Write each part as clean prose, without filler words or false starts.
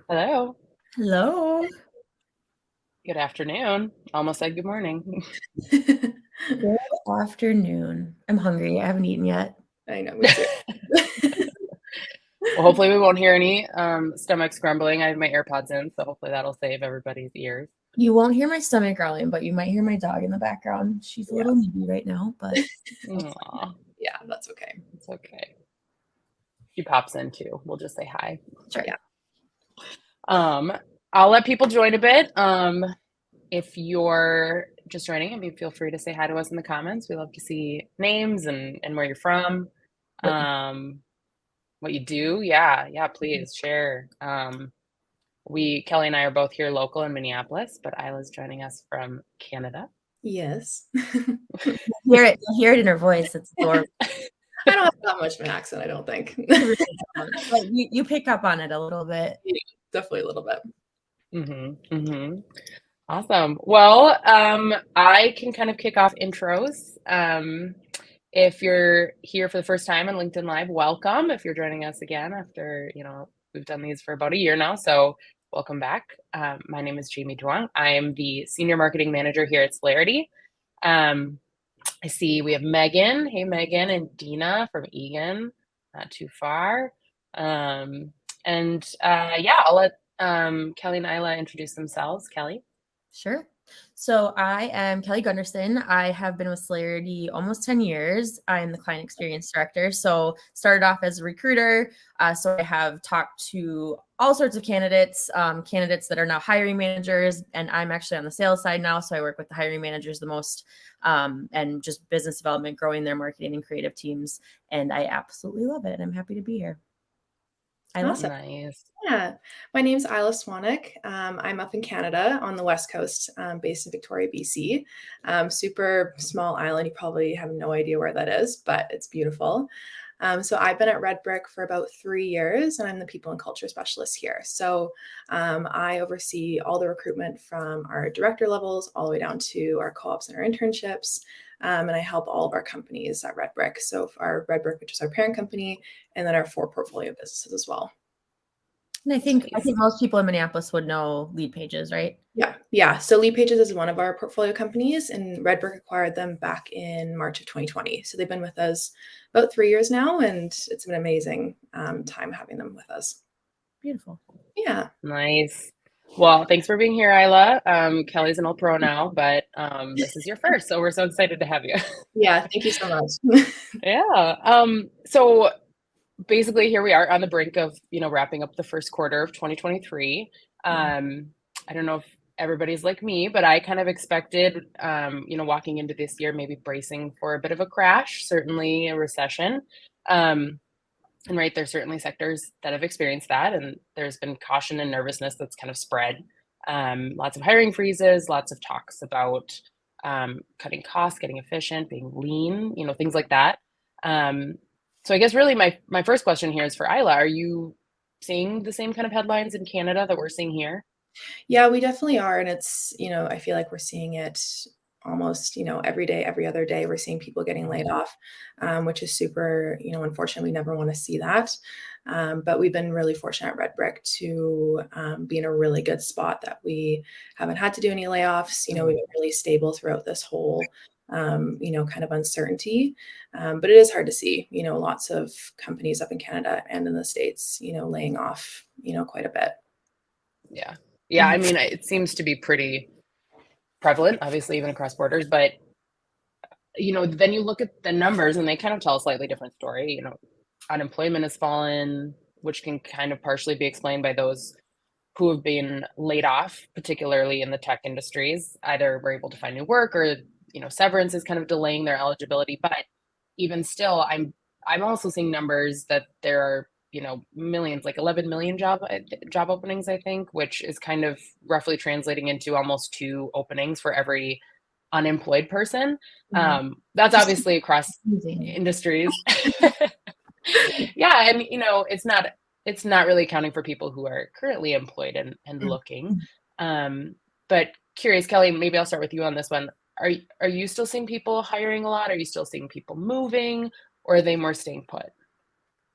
Hello. Hello. Good afternoon. Almost said good morning. Good afternoon. I'm hungry. I haven't eaten yet. I know, me too. Well, hopefully we won't hear any stomachs grumbling. I have my AirPods in, so hopefully that'll save everybody's ears. You won't hear my stomach growling, but you might hear my dog in the background. She's a Yeah. little needy right now, but Aw, Yeah, that's okay. it's okay. She pops in too. We'll just say hi. sure. Yeah. I'll let people join a bit. If you're just joining, I mean, feel free to say hi to us in the comments. We love to see names and where you're from. What you- What you do. Yeah, please share. Kelly and I are both here local in Minneapolis, but Isla's joining us from Canada. Yes. You'll hear it in her voice. It's adorable. I don't have that much of an accent, I don't think. You really don't. But you pick up on it a little bit. Yeah, definitely a little bit. Awesome. Well, I can kind of kick off intros. If you're here for the first time on LinkedIn Live, welcome. If you're joining us again after, we've done these for about a year now, so welcome back. My name is Jamie Duong. I am the Senior Marketing Manager here at Celarity. I see we have Megan. Hey, Megan, and Dina from Egan, not too far. I'll let Kelly and Isla introduce themselves. Kelly. Sure. So I am Kelly Gunderson. I have been with Celarity almost 10 years. I'm the client experience director. So started off as a recruiter. So I have talked to all sorts of candidates, candidates that are now hiring managers. And I'm actually on the sales side now. So I work with the hiring managers the most, and just business development, growing their marketing and creative teams. And I absolutely love it. And I'm happy to be here. Awesome. Nice. Yeah. My name's Isla Swanwick. I'm up in Canada on the West Coast, based in Victoria, BC. Super small island. You probably have no idea where that is, but it's beautiful. So I've been at Red Brick for about 3 years, and I'm the people and culture specialist here. So I oversee all the recruitment from our director levels all the way down to our co-ops and our internships. And I help all of our companies at Red Brick. So our Red Brick, which is our parent company, and then our 4 portfolio businesses as well. And I think Nice. most people in Minneapolis would know Lead Pages, right? Yeah. So Lead Pages is one of our portfolio companies, and Red Brick acquired them back in March of 2020. So they've been with us about 3 years now, and it's an amazing time having them with us. Beautiful. Yeah. Nice. Well, thanks for being here, Isla. Kelly's an old pro now, but this is your first, so we're so excited to have you. Yeah. Thank you so much. Yeah. So basically here we are on the brink of, wrapping up the first quarter of 2023. I don't know if everybody's like me, but I kind of expected, walking into this year, maybe bracing for a bit of a crash, certainly a recession. And right, there's certainly sectors that have experienced that, and there's been caution and nervousness that's kind of spread. Lots of hiring freezes, lots of talks about cutting costs, getting efficient, being lean, things like that. So I guess really my first question here is for Isla. Are you seeing the same kind of headlines in Canada that we're seeing here? Yeah, we definitely are. And it's, I feel like we're seeing it almost, every day, every other day, we're seeing people getting laid off, which is super, unfortunately, we never want to see that. But we've been really fortunate at Red Brick to be in a really good spot that we haven't had to do any layoffs. We've been really stable throughout this whole, kind of uncertainty. But it is hard to see, lots of companies up in Canada and in the States, laying off, quite a bit. Yeah. Yeah. I mean, it seems to be pretty prevalent, obviously, even across borders, but then you look at the numbers and they kind of tell a slightly different story. Unemployment has fallen, which can kind of partially be explained by those who have been laid off, particularly in the tech industries. Either were able to find new work or, severance is kind of delaying their eligibility. But even still, I'm also seeing numbers that there are, millions, like 11 million job openings, I think, which is kind of roughly translating into almost 2 openings for every unemployed person. That's obviously across industries. Yeah, and it's not really accounting for people who are currently employed and looking. But curious, Kelly, maybe I'll start with you on this one. Are you still seeing people hiring a lot? Are you still seeing people moving, or are they more staying put?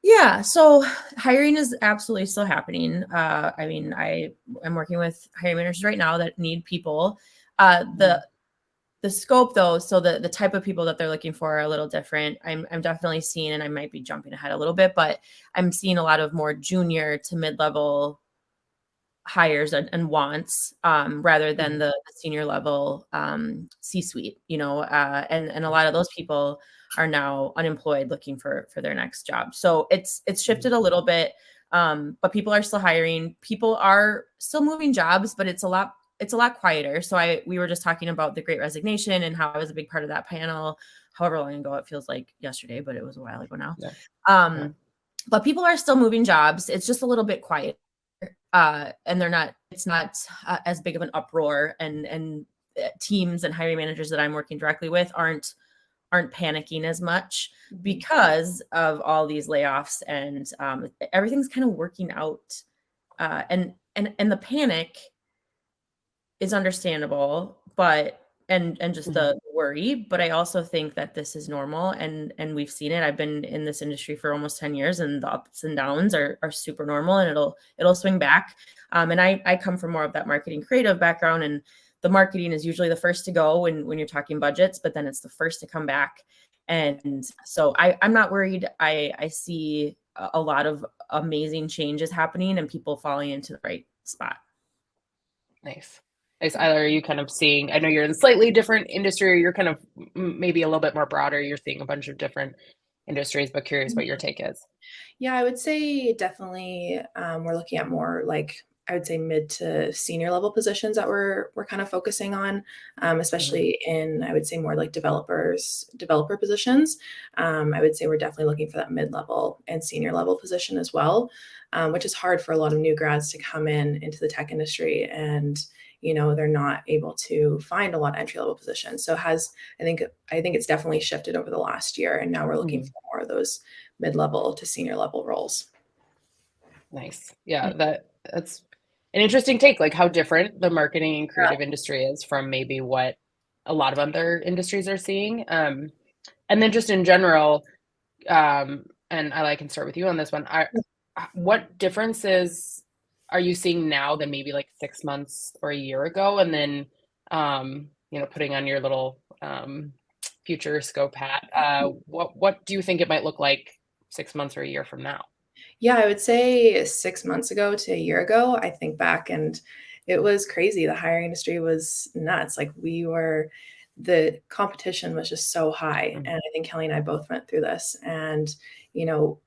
Yeah, so hiring is absolutely still happening. I mean, I am working with hiring managers right now that need people. The scope though, so the type of people that they're looking for are a little different. I'm definitely seeing, and I might be jumping ahead a little bit, but I'm seeing a lot of more junior to mid-level hires and wants, rather than the senior level C-suite, and a lot of those people are now unemployed looking for their next job. So it's shifted a little bit, but people are still hiring. People are still moving jobs, but it's a lot quieter. So we were just talking about the Great Resignation and how I was a big part of that panel. However long ago, it feels like yesterday, but it was a while ago now. Yeah. Um, but people are still moving jobs. It's just a little bit quiet, and it's not as big of an uproar, and teams and hiring managers that I'm working directly with aren't panicking as much because of all these layoffs, and everything's kind of working out, and the panic is understandable, but and just the worry, but I also think that this is normal, and we've seen it. I've been in this industry for almost 10 years, and the ups and downs are super normal, and it'll swing back. And I come from more of that marketing creative background, and the marketing is usually the first to go when you're talking budgets, but then it's the first to come back. And so I'm not worried. I see a lot of amazing changes happening and people falling into the right spot. Nice. Nice. Either are you kind of seeing, I know you're in a slightly different industry, or you're kind of maybe a little bit more broader. You're seeing a bunch of different industries, but curious what your take is. Yeah, I would say definitely we're looking at more like I would say mid to senior level positions that we're kind of focusing on, especially in I would say more like developer positions. I would say we're definitely looking for that mid level and senior level position as well, which is hard for a lot of new grads to come into the tech industry, and they're not able to find a lot of entry level positions. So I think it's definitely shifted over the last year, and now we're looking for more of those mid-level to senior level roles. Nice. Yeah, that's an interesting take, like how different the marketing and creative industry is from maybe what a lot of other industries are seeing. And then just in general, and I can start with you on this one. What differences are you seeing now than maybe like 6 months or a year ago? And then, putting on your little future scope hat, what do you think it might look like 6 months or a year from now? Yeah, I would say 6 months ago to a year ago, I think back and it was crazy. The hiring industry was nuts. The competition was just so high. And I think Kelly and I both went through this. And,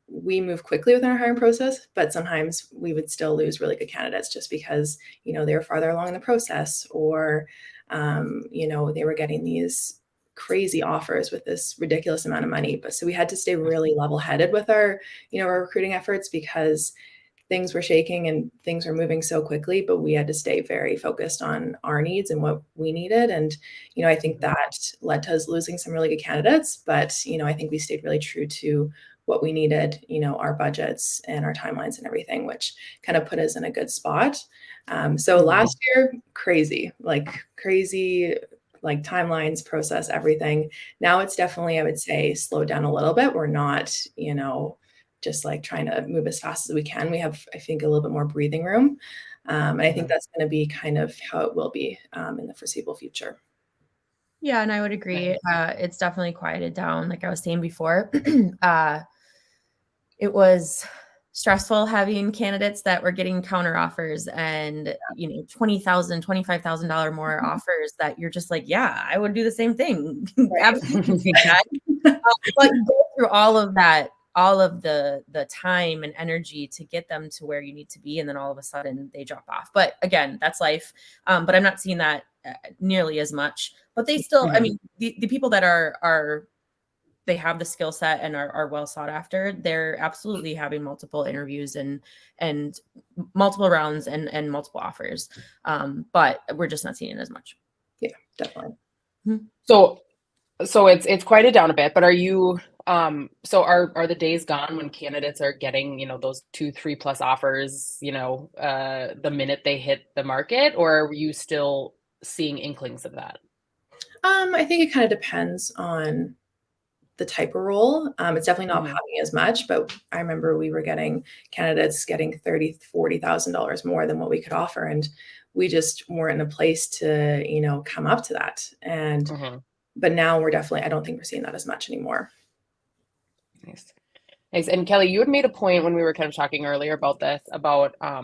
we move quickly with our hiring process, but sometimes we would still lose really good candidates just because, they were farther along in the process, or, they were getting these crazy offers with this ridiculous amount of money. But so we had to stay really level headed with our recruiting efforts because things were shaking and things were moving so quickly, but we had to stay very focused on our needs and what we needed. And, I think that led to us losing some really good candidates, but, I think we stayed really true to what we needed, our budgets and our timelines and everything, which kind of put us in a good spot. So last year, crazy, like timelines, process, everything. Now it's definitely, I would say, slowed down a little bit. We're not, just like trying to move as fast as we can. We have, I think, a little bit more breathing room. And I think that's going to be kind of how it will be in the foreseeable future. Yeah, and I would agree. It's definitely quieted down. Like I was saying before, it was stressful having candidates that were getting counter offers and, $20,000, $25,000 more offers that you're just like, yeah, I would do the same thing. Absolutely. But you go through all of that, all of the time and energy to get them to where you need to be, and then all of a sudden they drop off. But again, that's life. But I'm not seeing that nearly as much. But they still, I mean, the people that are they have the skill set and are well sought after, they're absolutely having multiple interviews and multiple rounds and multiple offers. But we're just not seeing it as much. Yeah, definitely. So it's quieted down a bit, but are you so are the days gone when candidates are getting, those 2-3+ offers, the minute they hit the market, or are you still seeing inklings of that? I think it kind of depends on the type of role. It's definitely not Mhm. paying as much, but I remember we were getting candidates getting $30,000-$40,000 more than what we could offer. And we just weren't in a place to, come up to that. Mhm. But now I don't think we're seeing that as much anymore. Nice. Nice. And Kelly, you had made a point when we were kind of talking earlier about this, about, I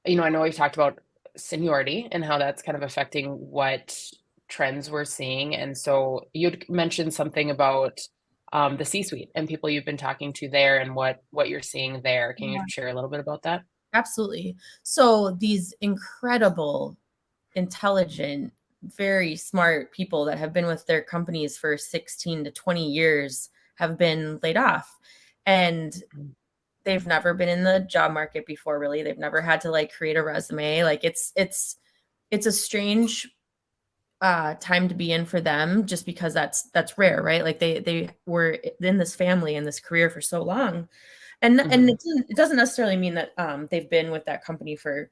know we've talked about seniority and how that's kind of affecting what trends we're seeing. And so you'd mentioned something about the C-suite and people you've been talking to there and what you're seeing there. Can you share a little bit about that? Absolutely. So these incredible, intelligent, very smart people that have been with their companies for 16 to 20 years have been laid off. And Mm. they've never been in the job market before, really. They've never had to like create a resume. Like it's a strange time to be in for them, just because that's rare, right? Like they were in this family and this career for so long. And Mhm. it doesn't necessarily mean that they've been with that company for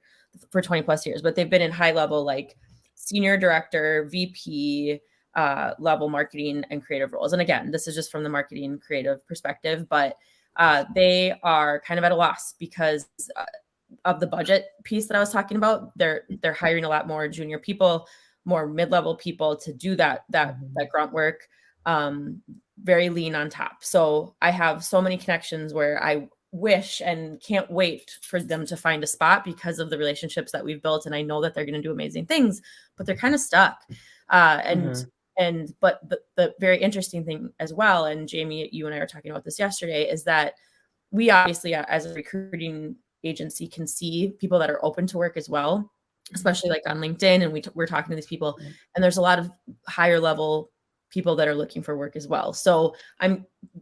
20 plus years, but they've been in high level, like senior director, VP level marketing and creative roles. And again, this is just from the marketing creative perspective, but they are kind of at a loss because of the budget piece that I was talking about. They're hiring a lot more junior people, more mid-level people to do that Mhm. grunt work. Very lean on top. So I have so many connections where I wish and can't wait for them to find a spot because of the relationships that we've built, and I know that they're going to do amazing things, but they're kind of stuck. Uh, and Mhm. but the very interesting thing as well, and Jamie, you and I were talking about this yesterday, is that we obviously, as a recruiting agency, can see people that are open to work as well, especially like on LinkedIn. And we're talking to these people, Mhm. and there's a lot of higher level people that are looking for work as well. So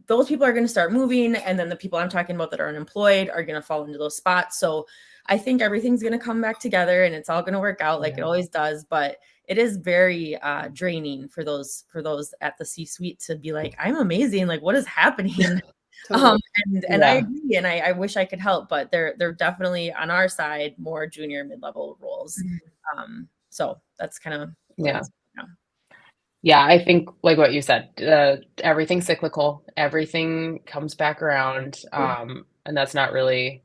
those people are going to start moving, and then the people I'm talking about that are unemployed are going to fall into those spots. So I think everything's going to come back together, and it's all going to work out like it Yeah. always does. But it is very draining for those at the C-suite to be like, I'm amazing. Like, what is happening? Totally. And I Yeah. agree, and I wish I could help, but they're definitely on our side more junior mid-level roles. Mhm. So that's kind of where Yeah. it's now. Yeah, I think like what you said, everything's cyclical, everything comes back around, and that's not really,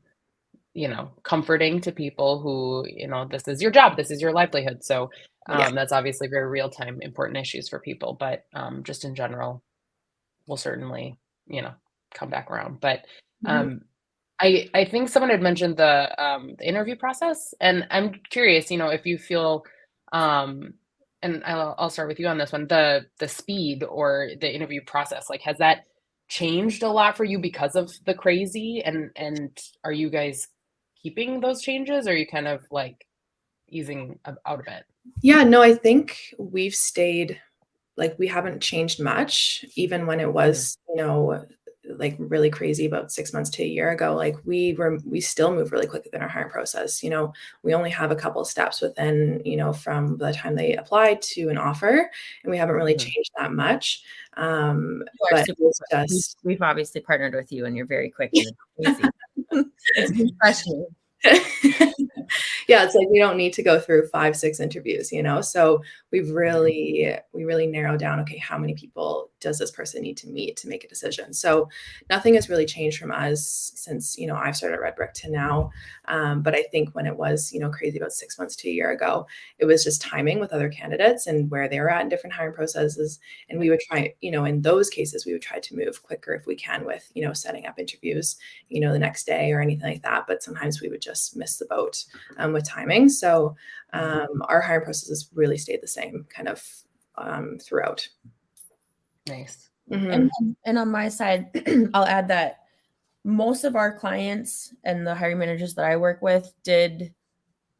comforting to people who, this is your job, this is your livelihood. So, Yeah. that's obviously very real time important issues for people, but just in general, will certainly, you know, come back around. But Mhm. um, I think someone had mentioned the interview process, and I'm curious, if you feel, um, and I'll start with you on this one, the speed or the interview process, like has that changed a lot for you because of the crazy, and are you guys keeping those changes, or are you kind of like easing out of it? Yeah, no, I think we've stayed like, we haven't changed much even when it Mhm. was, like, really crazy about 6 months to a year ago. Like, we still move really quick within our hiring process. We only have a couple of steps within, from the time they apply to an offer, and we haven't really Mhm. changed that much. You are But super it's quick. just We've obviously partnered with you, and you're very quick, and it's easy. It's refreshing. Yeah, it's like we don't need to go through 5, 6 interviews, So we really narrow down, okay, how many people does this person need to meet to make a decision? So nothing has really changed from us since, I've started at Red Brick to now. But I think when it was, crazy about 6 months to a year ago, it was just timing with other candidates and where they were at in different hiring processes. And we would try, in those cases, we would try to move quicker if we can with, setting up interviews, the next day or anything like that. But sometimes we would just miss the boat with timing. So Mhm. our hiring processes really stayed the same kind of throughout. Nice. Mhm. And on my side, I'll add that most of our clients and the hiring managers that I work with did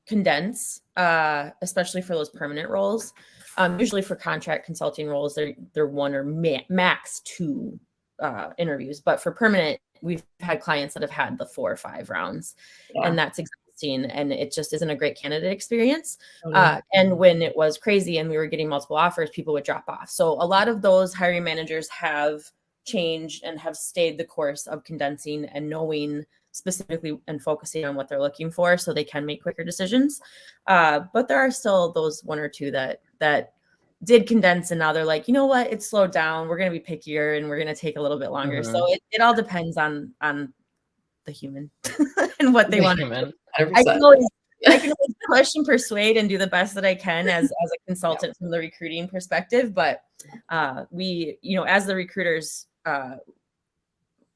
condense, especially for those permanent roles. Usually for contract consulting roles, they're one or max two interviews. But for permanent, we've had clients that have had the 4 or 5 rounds, Yeah, and that's exhausting, and it just isn't a great candidate experience. totally. And when it was crazy and we were getting multiple offers, people would drop off. So a lot of those hiring managers have changed and have stayed the course of condensing and knowing specifically and focusing on what they're looking for so they can make quicker decisions. But there are still those 1 or 2 that did condense, and now they're like, you know what, it's slowed down. We're going to be pickier and we're going to take a little bit longer. So it all depends on the human and what they want to do. 100%. I can always push and persuade and do the best that I can as a consultant from the recruiting perspective. But we, as the recruiters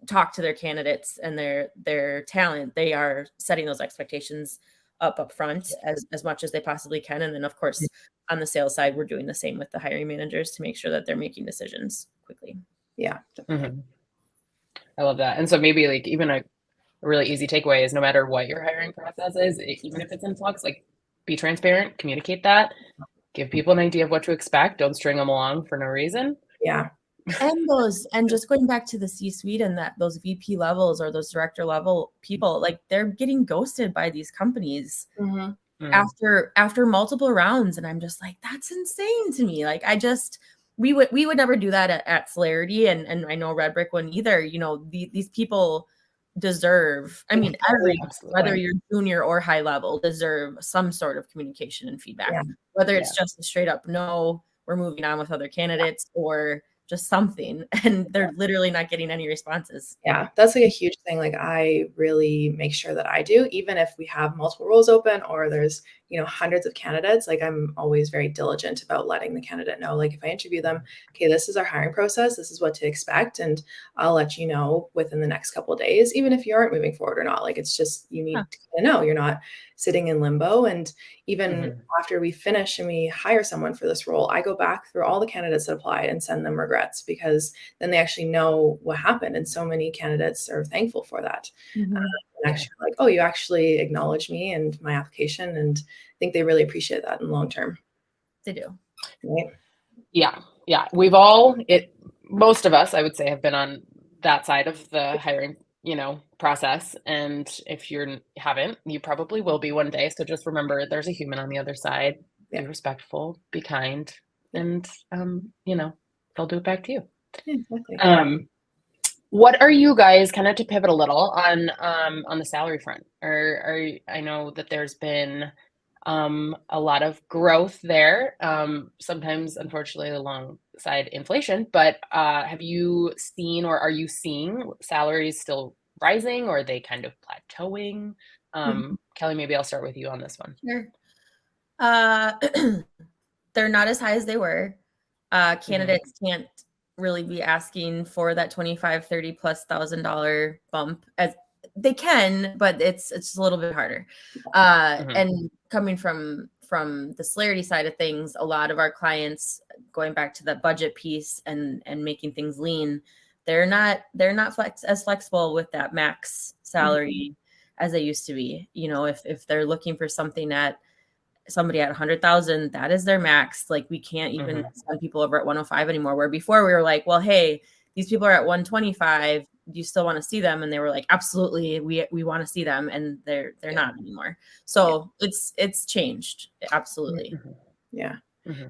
talk to their candidates and their talent, they are setting those expectations up front as much as they possibly can. And then of course, on the sales side, we're doing the same with the hiring managers to make sure that they're making decisions quickly. Yeah. I love that. And so maybe like even a really easy takeaway is no matter what your hiring process is, even if it's in flux, like be transparent, communicate that, give people an idea of what to expect. Don't string them along for no reason. Yeah. And just going back to the C-suite and those VP levels or those director level people, like they're getting ghosted by these companies after multiple rounds. And I'm just like, that's insane to me. Like we would never do that at Celarity. And I know Red Brick wouldn't either. These people deserve, whether you're junior or high level, deserve some sort of communication and feedback, whether it's just a straight up, no, we're moving on with other candidates, or just something, and they're literally not getting any responses. Yeah, that's like a huge thing. Like I really make sure that I do, even if we have multiple roles open or there's, hundreds of candidates, like I'm always very diligent about letting the candidate know, like if I interview them, okay, this is our hiring process, this is what to expect. And I'll let you know within the next couple of days, even if you aren't moving forward or not. Like it's just, you need to know you're not sitting in limbo. And even after we finish and we hire someone for this role, I go back through all the candidates that applied and send them regrets, because then they actually know what happened. And so many candidates are thankful for that. And actually like, oh, you actually acknowledged me and my application. And I think they really appreciate that in the long term. They do. Right? Yeah. Most of us, I would say, have been on that side of the hiring, process. And if you haven't, you probably will be one day. So just remember there's a human on the other side. Be respectful, be kind, and, they'll do it back to you. Yeah, exactly. What are you guys, kind of to pivot a little on the salary front? I know that there's been a lot of growth there, sometimes unfortunately alongside inflation, but have you seen, or are you seeing salaries still rising, or are they kind of plateauing? Kelly, maybe I'll start with you on this one. Sure. They're not as high as they were. Candidates can't really be asking for that $25,000, $30,000+ bump, as they can, but it's a little bit harder. And coming from the Celarity side of things, a lot of our clients, going back to that budget piece and making things lean, they're not as flexible with that max salary as they used to be. If they're looking for somebody at 100,000, that is their max. Like we can't even send people over at 105 anymore, where before we were like, well, hey, these people are at 125, do you still want to see them? And they were like, absolutely, we want to see them. And they're not anymore. So it's changed. Absolutely. Yeah.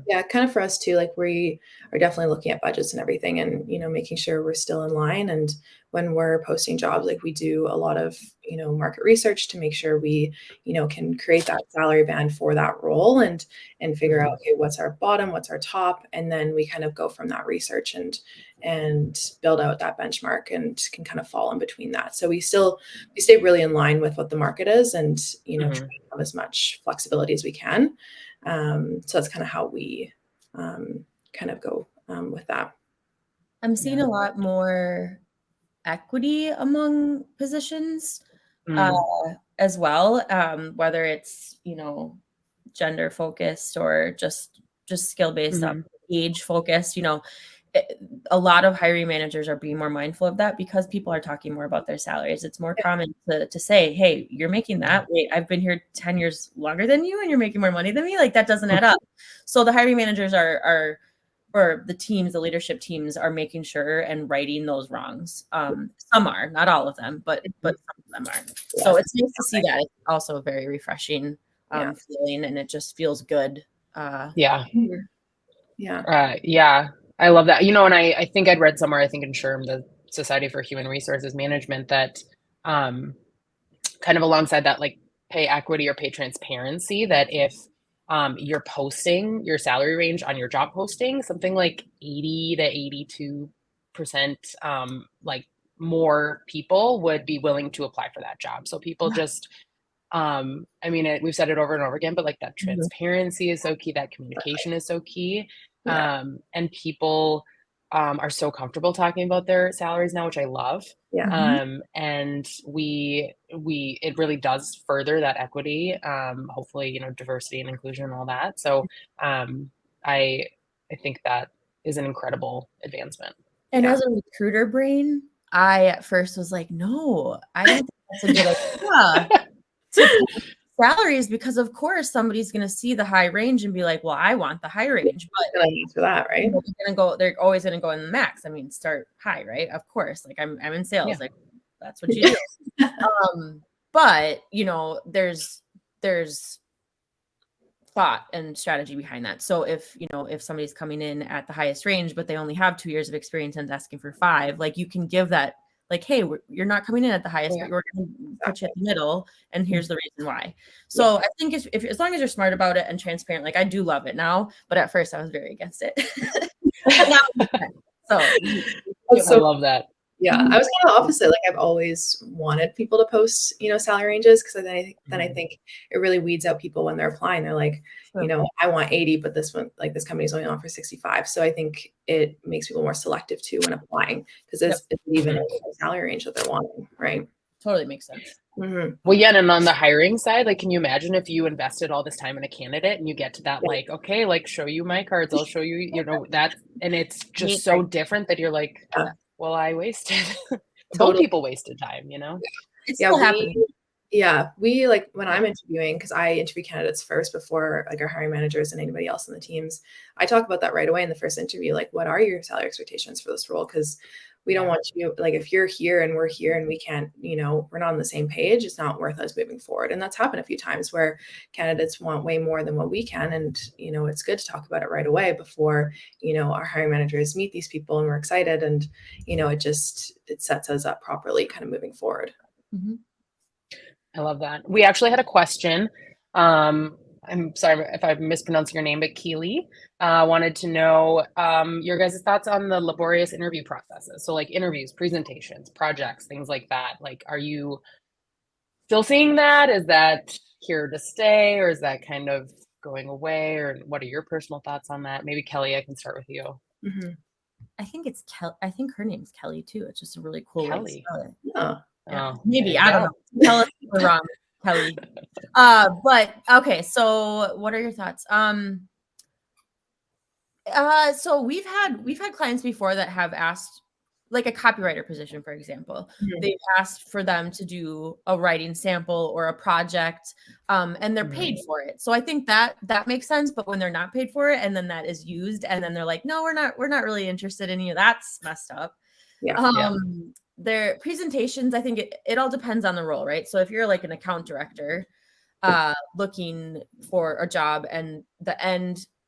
Yeah, kind of for us too, like we are definitely looking at budgets and everything, and making sure we're still in line. And when we're posting jobs, like we do a lot of market research to make sure we can create that salary band for that role, and figure out, okay, what's our bottom, what's our top, and then we kind of go from that research and build out that benchmark, and can kind of fall in between that. So we stay really in line with what the market is, and try to have as much flexibility as we can. So that's kind of how we kind of go with that. I'm seeing a lot more equity among positions as well, whether it's gender focused or just skill based, age focused. A lot of hiring managers are being more mindful of that, because people are talking more about their salaries. It's more common to say, hey, you're making that. Wait, I've been here 10 years longer than you and you're making more money than me. Like that doesn't add up. So the hiring managers are or the teams, the leadership teams are making sure and righting those wrongs. Some are, not all of them, but some of them are. So it's nice to see that. It's also a very refreshing feeling, and it just feels good. Yeah. Yeah. I love that. And I think I'd read somewhere, I think in SHRM, the Society for Human Resources Management, that kind of alongside that, like pay equity or pay transparency, that if you're posting your salary range on your job posting, something like 80 to 82%, like more people would be willing to apply for that job. So people just, I mean, we've said it over and over again, but like that transparency is so key, that communication is so key. Yeah. And people are so comfortable talking about their salaries now, which I love. Yeah. And it really does further that equity, hopefully, you know, diversity and inclusion and all that. So I think that is an incredible advancement. And as a recruiter brain, I at first was like, no, I don't think that's a good idea to pay salaries, because of course somebody's going to see the high range and be like, well, I want the high range. But for that, right? They're always going to go in the max. I mean, start high, right? Of course. Like I'm in sales. Like that's what you do. But you know, there's thought and strategy behind that. So if somebody's coming in at the highest range, but they only have 2 years of experience and asking for 5, like you can give that, like, hey, you're not coming in at the highest, but we're going to put you at the middle, and here's the reason why. So I think if as long as you're smart about it and transparent, like I do love it now, but at first I was very against it. So I love that. Yeah, I was kind of opposite. Like I've always wanted people to post, salary ranges, because then I think it really weeds out people when they're applying. They're like, I want 80, but this company's only on for 65. So I think it makes people more selective too when applying, because it's even a salary range that they're wanting, right? Totally makes sense. Well, yeah, and on the hiring side, like, can you imagine if you invested all this time in a candidate and you get to that, like, okay, like, show you my cards, I'll show you, that, and it's just so different that you're like, well, I wasted, both people wasted time, It's still happening. We like when I'm interviewing, because I interview candidates first before like our hiring managers and anybody else in the teams. I talk about that right away in the first interview. Like, what are your salary expectations for this role? Because we don't want you, like, if you're here and we're here and we can't, we're not on the same page, it's not worth us moving forward. And that's happened a few times where candidates want way more than what we can. And, it's good to talk about it right away before, our hiring managers meet these people and we're excited. And, it sets us up properly kind of moving forward. I love that. We actually had a question. I'm sorry if I'm mispronouncing your name, but Keely wanted to know your guys' thoughts on the laborious interview processes. So like interviews, presentations, projects, things like that. Like, are you still seeing that? Is that here to stay, or is that kind of going away? Or what are your personal thoughts on that? Maybe Kelly, I can start with you. I think it's I think her name's Kelly too. It's just a really cool Kelly. way to spell it. Oh. Maybe, I don't know. Tell us if we're wrong, Kelly. But okay, so what are your thoughts? So we've had clients before that have asked, like a copywriter position, for example. They've asked for them to do a writing sample or a project, and they're paid for it. So I think that makes sense. But when they're not paid for it, and then that is used, and then they're like, no, we're not really interested in you. That's messed up. Their presentations, I think it all depends on the role, right? So if you're like an account director looking for a job, and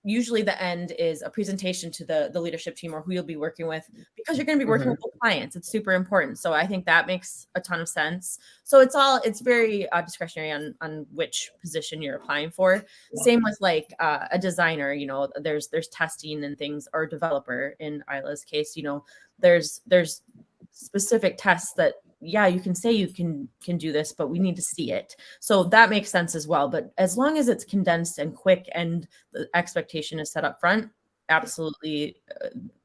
usually the end is a presentation to the leadership team or who you'll be working with, because you're going to be working with the clients. It's super important. So I think that makes a ton of sense. So it's very discretionary on which position you're applying for. Same with like a designer, there's testing and things, or developer in Isla's case, there's specific tests that, you can say you can do this, but we need to see it. So that makes sense as well. But as long as it's condensed and quick and the expectation is set up front, absolutely,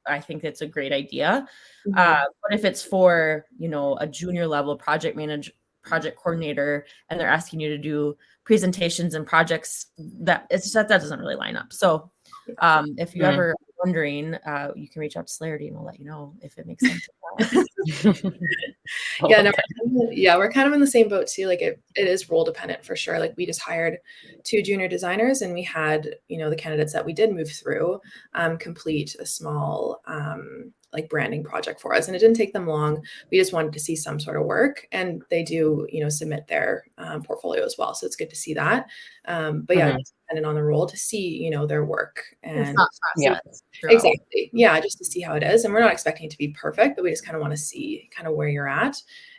I think it's a great idea. But if it's for, a junior level project manager, project coordinator, and they're asking you to do presentations and projects, that doesn't really line up. So if you ever wondering, you can reach out to Celarity and we'll let you know if it makes sense. We're kind of in the same boat too. Like it is role dependent for sure. Like we just hired 2 junior designers, and we had, the candidates that we did move through complete a small like branding project for us, and it didn't take them long. We just wanted to see some sort of work, and they do, submit their portfolio as well. So it's good to see that. But it's dependent on the role to see, their work. And exactly. Yeah. Just to see how it is. And we're not expecting it to be perfect, but we just kind of want to see kind of where you're at.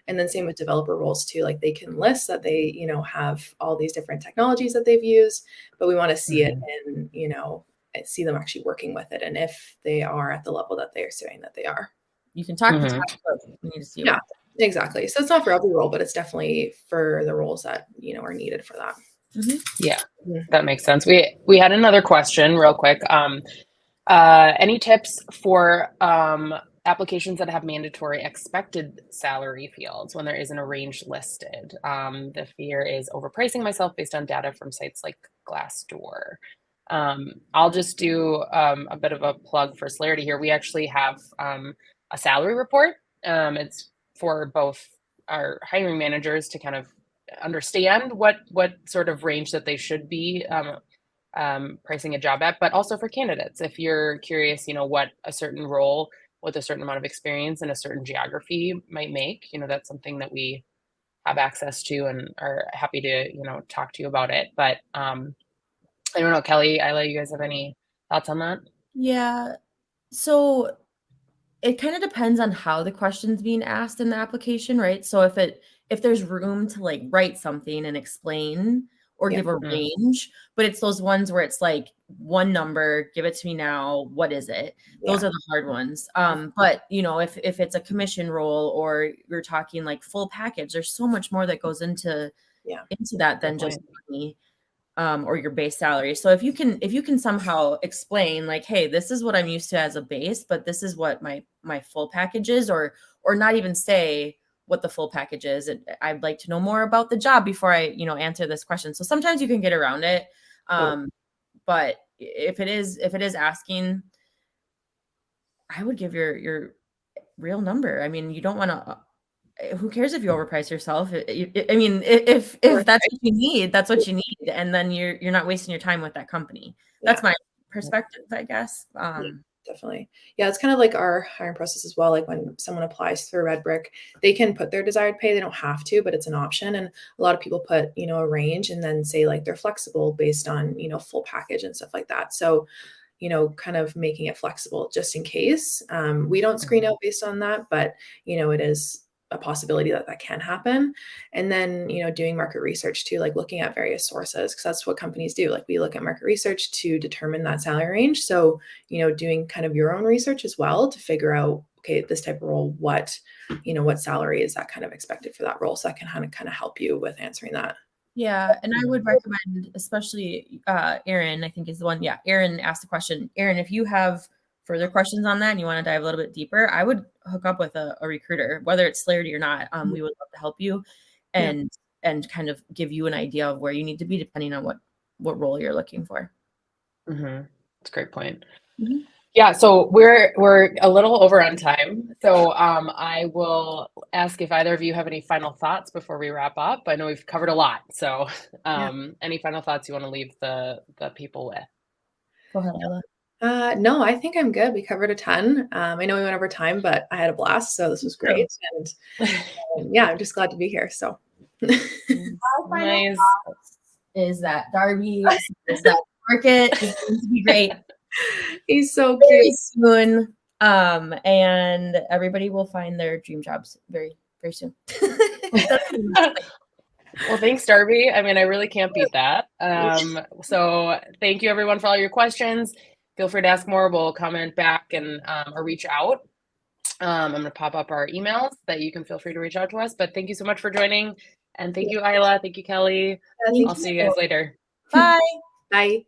And then same with developer roles too. Like they can list that they, have all these different technologies that they've used, but we want to see it and, see them actually working with it. And if they are at the level that they are saying that they are. You can talk the talk, but we need to see Yeah, exactly. So it's not for every role, but it's definitely for the roles that, are needed for that. Yeah, that makes sense. We had another question real quick. Any tips for applications that have mandatory expected salary fields when there isn't a range listed? The fear is overpricing myself based on data from sites like Glassdoor. I'll just do a bit of a plug for Celarity here. We actually have a salary report. It's for both our hiring managers to kind of understand what sort of range that they should be pricing a job at, but also for candidates. If you're curious, what a certain role with a certain amount of experience in a certain geography might make, that's something that we have access to and are happy to, talk to you about it. But I don't know, Kelly, Isla, you guys have any thoughts on that? Yeah. So it kind of depends on how the question's being asked in the application, right? So if there's room to like write something and explain or give a range, but it's those ones where it's like one number, give it to me now, what is it? Those are the hard ones. But if it's a commission role or you're talking like full package, there's so much more that goes into that than just money. Or your base salary. So if you can somehow explain like, hey, this is what I'm used to as a base, but this is what my full package is, or not even say what the full package is. And I'd like to know more about the job before I, answer this question. So sometimes you can get around it. But if it is asking, I would give your real number. I mean, you don't want to, who cares if you overprice yourself? I mean, if that's what you need, that's what you need. And then you're not wasting your time with that company. That's my perspective, I guess. Definitely. Yeah, it's kind of like our hiring process as well. Like when someone applies through Red Brick, they can put their desired pay. They don't have to, but it's an option. And a lot of people put, a range and then say like they're flexible based on, full package and stuff like that. So, kind of making it flexible just in case. We don't screen out based on that, but, it is a possibility that can happen. And then, doing market research too, like looking at various sources, because that's what companies do. Like we look at market research to determine that salary range. So, doing kind of your own research as well to figure out, okay, this type of role, what salary is that kind of expected for that role? So that can kind of help you with answering that. Yeah. And I would recommend, especially Erin, I think is the one. Yeah. Erin asked the question. Erin, if you have further questions on that and you want to dive a little bit deeper, I would hook up with a recruiter, whether it's Celarity or not. We would love to help you and kind of give you an idea of where you need to be depending on what role you're looking for. That's a great point. Yeah, so we're a little over on time. So I will ask if either of you have any final thoughts before we wrap up. I know we've covered a lot. So any final thoughts you want to leave the people with? Go ahead, Isla. No, I think I'm good. We covered a ton. I know we went over time, but I had a blast. So this was great. And I'm just glad to be here. So nice. Is that Darby is that market is going to be great. He's so cute. Soon. And everybody will find their dream jobs very, very soon. Well, thanks, Darby. I mean, I really can't beat that. So thank you everyone for all your questions. Feel free to ask more. We'll comment back and or reach out. I'm going to pop up our emails that you can feel free to reach out to us. But thank you so much for joining. And thank you, Isla. Thank you, Kelly. I'll see you guys later. Bye. Bye.